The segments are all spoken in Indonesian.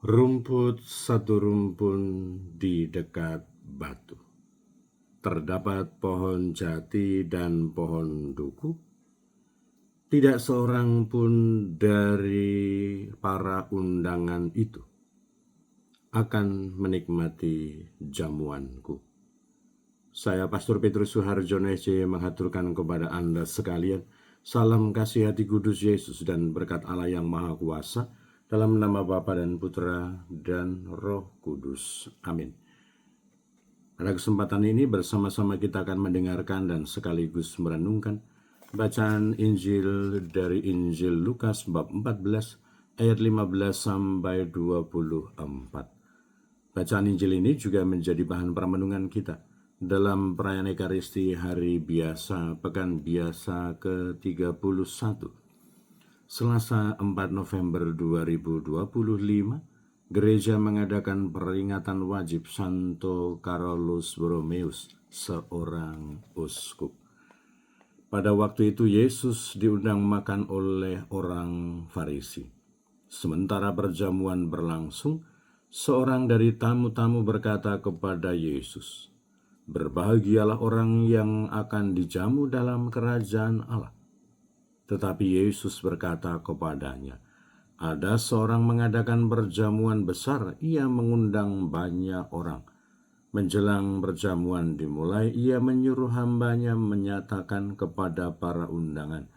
Rumput satu rumpun di dekat batu. Terdapat pohon jati dan pohon duku. Tidak seorang pun dari para undangan itu akan menikmati jamuanku. Saya Pastor Petrus Suharjono SC menghaturkan kepada Anda sekalian salam kasih hati kudus Yesus dan berkat Allah yang Maha Kuasa dalam nama Bapa dan Putra dan Roh Kudus. Amin. Pada kesempatan ini bersama-sama kita akan mendengarkan dan sekaligus merenungkan bacaan Injil dari Injil Lukas bab 14 ayat 15 sampai 24. Bacaan Injil ini juga menjadi bahan permenungan kita dalam perayaan Ekaristi Hari Biasa Pekan Biasa ke-31, Selasa 4 November 2025, Gereja mengadakan peringatan wajib Santo Carolus Borromeus, seorang uskup. Pada waktu itu Yesus diundang makan oleh orang Farisi. Sementara perjamuan berlangsung, seorang dari tamu-tamu berkata kepada Yesus, "Berbahagialah orang yang akan dijamu dalam kerajaan Allah." Tetapi Yesus berkata kepadanya, "Ada seorang mengadakan perjamuan besar, ia mengundang banyak orang. Menjelang perjamuan dimulai, ia menyuruh hambanya menyatakan kepada para undangan,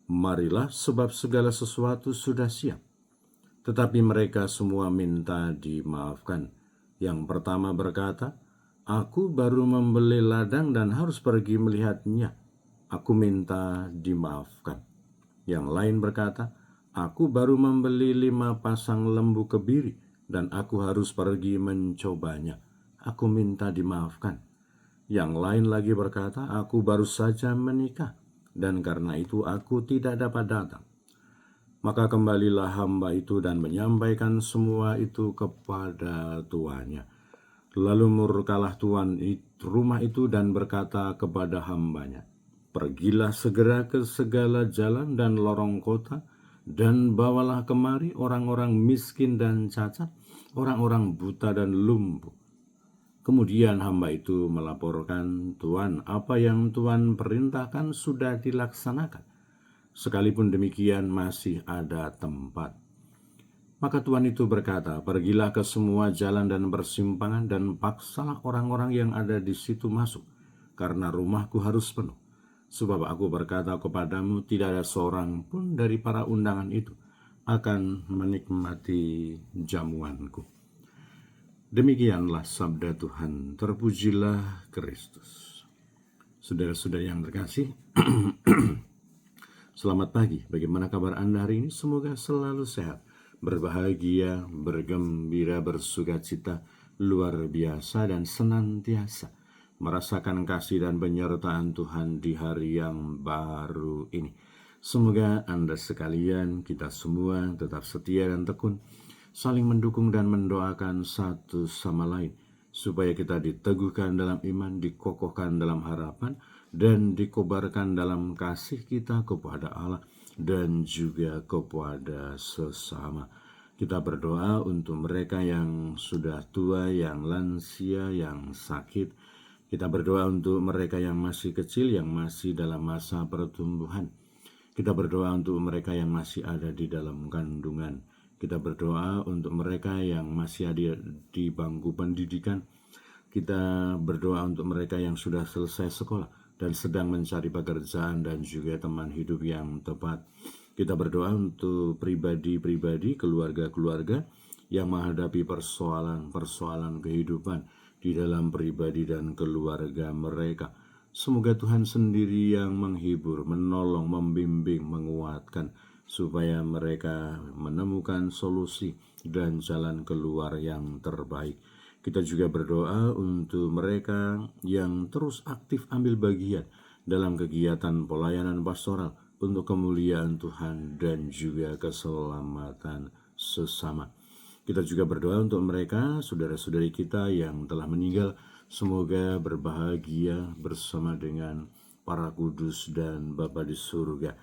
'Marilah, sebab segala sesuatu sudah siap.' Tetapi mereka semua minta dimaafkan. Yang pertama berkata, 'Aku baru membeli ladang dan harus pergi melihatnya. Aku minta dimaafkan.' Yang lain berkata, 'Aku baru membeli 5 pasang lembu kebiri dan aku harus pergi mencobanya. Aku minta dimaafkan.' Yang lain lagi berkata, 'Aku baru saja menikah dan karena itu aku tidak dapat datang.' Maka kembalilah hamba itu dan menyampaikan semua itu kepada tuannya. Lalu murkalah tuan rumah itu dan berkata kepada hambanya, 'Pergilah segera ke segala jalan dan lorong kota, dan bawalah kemari orang-orang miskin dan cacat, orang-orang buta dan lumpuh.' Kemudian hamba itu melaporkan, 'Tuan, apa yang Tuan perintahkan sudah dilaksanakan. Sekalipun demikian masih ada tempat.' Maka Tuan itu berkata, 'Pergilah ke semua jalan dan persimpangan dan paksalah orang-orang yang ada di situ masuk, karena rumahku harus penuh. Sebab aku berkata kepadamu, tidak ada seorang pun dari para undangan itu akan menikmati jamuanku.' Demikianlah sabda Tuhan, terpujilah Kristus. Saudara-saudara yang terkasih, selamat pagi. Bagaimana kabar Anda hari ini? Semoga selalu sehat, berbahagia, bergembira, bersukacita, luar biasa, dan senantiasa merasakan kasih dan penyertaan Tuhan di hari yang baru ini. Semoga Anda sekalian, kita semua tetap setia dan tekun, saling mendukung dan mendoakan satu sama lain, supaya kita diteguhkan dalam iman, dikokohkan dalam harapan, dan dikobarkan dalam kasih kita kepada Allah dan juga kepada sesama. Kita berdoa untuk mereka yang sudah tua, yang lansia, yang sakit. Kita berdoa untuk mereka yang masih kecil, yang masih dalam masa pertumbuhan. Kita berdoa untuk mereka yang masih ada di dalam kandungan. Kita berdoa untuk mereka yang masih ada di bangku pendidikan. Kita berdoa untuk mereka yang sudah selesai sekolah dan sedang mencari pekerjaan dan juga teman hidup yang tepat. Kita berdoa untuk pribadi-pribadi, keluarga-keluarga yang menghadapi persoalan-persoalan kehidupan di dalam pribadi dan keluarga mereka. Semoga Tuhan sendiri yang menghibur, menolong, membimbing, menguatkan, supaya mereka menemukan solusi dan jalan keluar yang terbaik. Kita juga berdoa untuk mereka yang terus aktif ambil bagian dalam kegiatan pelayanan pastoral untuk kemuliaan Tuhan dan juga keselamatan sesama. Kita juga berdoa untuk mereka, saudara-saudari kita yang telah meninggal, semoga berbahagia bersama dengan para kudus dan Bapa di surga.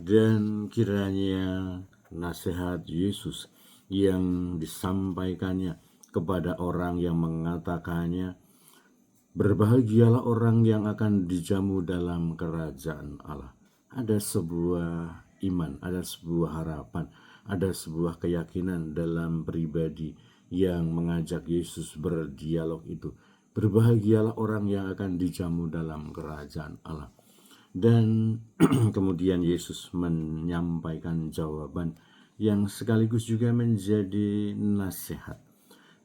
Dan kiranya nasihat Yesus yang disampaikannya kepada orang yang mengatakannya, berbahagialah orang yang akan dijamu dalam kerajaan Allah. Ada sebuah iman, ada sebuah harapan, ada sebuah keyakinan dalam pribadi yang mengajak Yesus berdialog itu. Berbahagialah orang yang akan dijamu dalam kerajaan Allah. Dan kemudian Yesus menyampaikan jawaban yang sekaligus juga menjadi nasihat,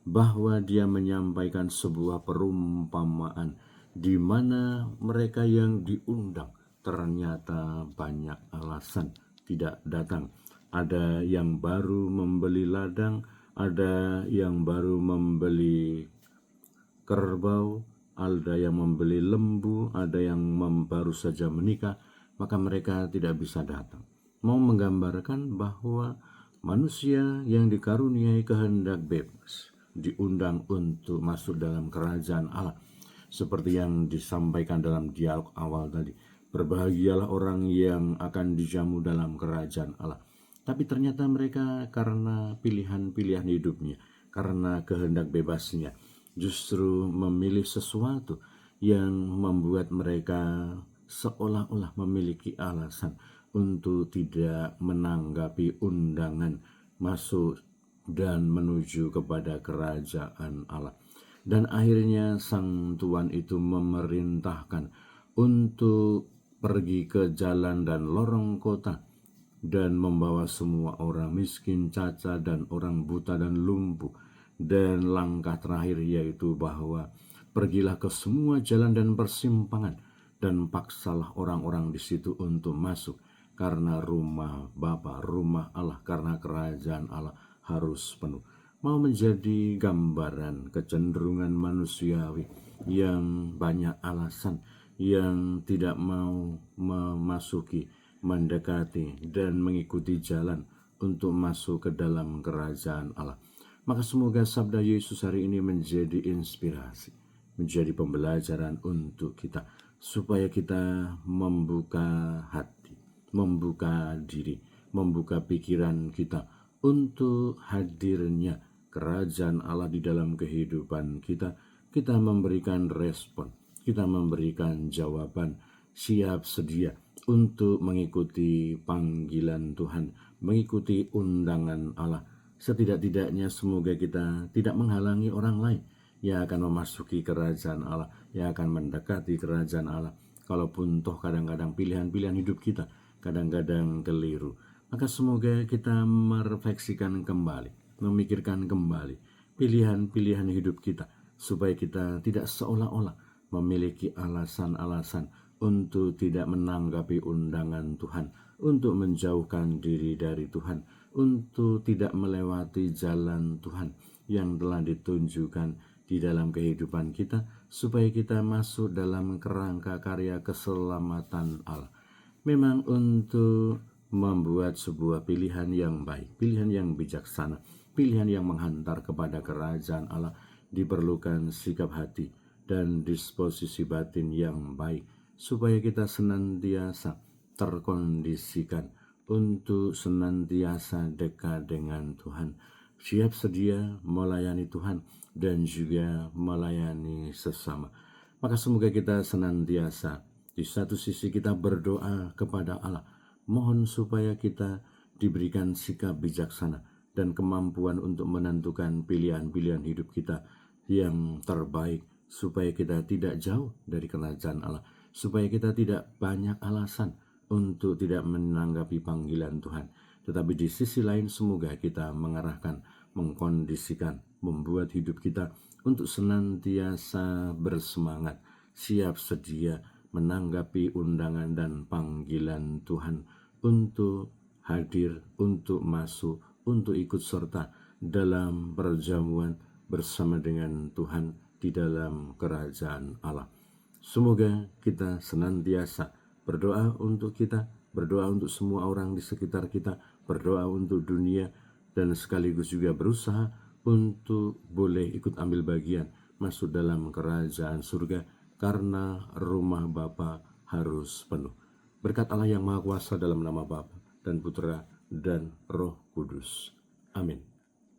bahwa dia menyampaikan sebuah perumpamaan di mana mereka yang diundang ternyata banyak alasan tidak datang. Ada yang baru membeli ladang, ada yang baru membeli kerbau, ada yang membeli lembu, ada yang baru saja menikah, maka mereka tidak bisa datang. Mau menggambarkan bahwa manusia yang dikaruniai kehendak bebas diundang untuk masuk dalam kerajaan Allah. Seperti yang disampaikan dalam dialog awal tadi, berbahagialah orang yang akan dijamu dalam kerajaan Allah. Tapi ternyata mereka karena pilihan-pilihan hidupnya, karena kehendak bebasnya, justru memilih sesuatu yang membuat mereka seolah-olah memiliki alasan untuk tidak menanggapi undangan masuk dan menuju kepada kerajaan Allah. Dan akhirnya sang Tuan itu memerintahkan untuk pergi ke jalan dan lorong kota dan membawa semua orang miskin, cacat, dan orang buta dan lumpuh. Dan langkah terakhir yaitu bahwa pergilah ke semua jalan dan persimpangan dan paksalah orang-orang di situ untuk masuk, karena rumah Bapa, rumah Allah, karena kerajaan Allah harus penuh. Mau menjadi gambaran kecenderungan manusiawi yang banyak alasan, yang tidak mau memasuki, mendekati, dan mengikuti jalan untuk masuk ke dalam kerajaan Allah. Maka semoga sabda Yesus hari ini menjadi inspirasi, menjadi pembelajaran untuk kita, supaya kita membuka hati, membuka diri, membuka pikiran kita untuk hadirnya kerajaan Allah di dalam kehidupan kita. Kita memberikan respon, kita memberikan jawaban, siap sedia untuk mengikuti panggilan Tuhan, mengikuti undangan Allah. Setidak-tidaknya semoga kita tidak menghalangi orang lain yang akan memasuki kerajaan Allah, yang akan mendekati kerajaan Allah. Kalaupun toh kadang-kadang pilihan-pilihan hidup kita kadang-kadang keliru, maka semoga kita merefleksikan kembali, memikirkan kembali pilihan-pilihan hidup kita, supaya kita tidak seolah-olah memiliki alasan-alasan untuk tidak menanggapi undangan Tuhan, untuk menjauhkan diri dari Tuhan, untuk tidak melewati jalan Tuhan yang telah ditunjukkan di dalam kehidupan kita, supaya kita masuk dalam kerangka karya keselamatan Allah. Memang untuk membuat sebuah pilihan yang baik, pilihan yang bijaksana, pilihan yang menghantar kepada kerajaan Allah, diperlukan sikap hati dan disposisi batin yang baik, supaya kita senantiasa terkondisikan untuk senantiasa dekat dengan Tuhan, siap sedia melayani Tuhan dan juga melayani sesama. Maka semoga kita senantiasa di satu sisi kita berdoa kepada Allah, mohon supaya kita diberikan sikap bijaksana dan kemampuan untuk menentukan pilihan-pilihan hidup kita yang terbaik, supaya kita tidak jauh dari kerajaan Allah, supaya kita tidak banyak alasan untuk tidak menanggapi panggilan Tuhan. Tetapi di sisi lain semoga kita mengarahkan, mengkondisikan, membuat hidup kita untuk senantiasa bersemangat, siap sedia menanggapi undangan dan panggilan Tuhan untuk hadir, untuk masuk, untuk ikut serta dalam perjamuan bersama dengan Tuhan di dalam kerajaan Allah. Semoga kita senantiasa berdoa untuk kita, berdoa untuk semua orang di sekitar kita, berdoa untuk dunia, dan sekaligus juga berusaha untuk boleh ikut ambil bagian masuk dalam kerajaan surga, karena rumah Bapa harus penuh. Berkat Allah yang Maha Kuasa dalam nama Bapa dan Putra dan Roh Kudus. Amin.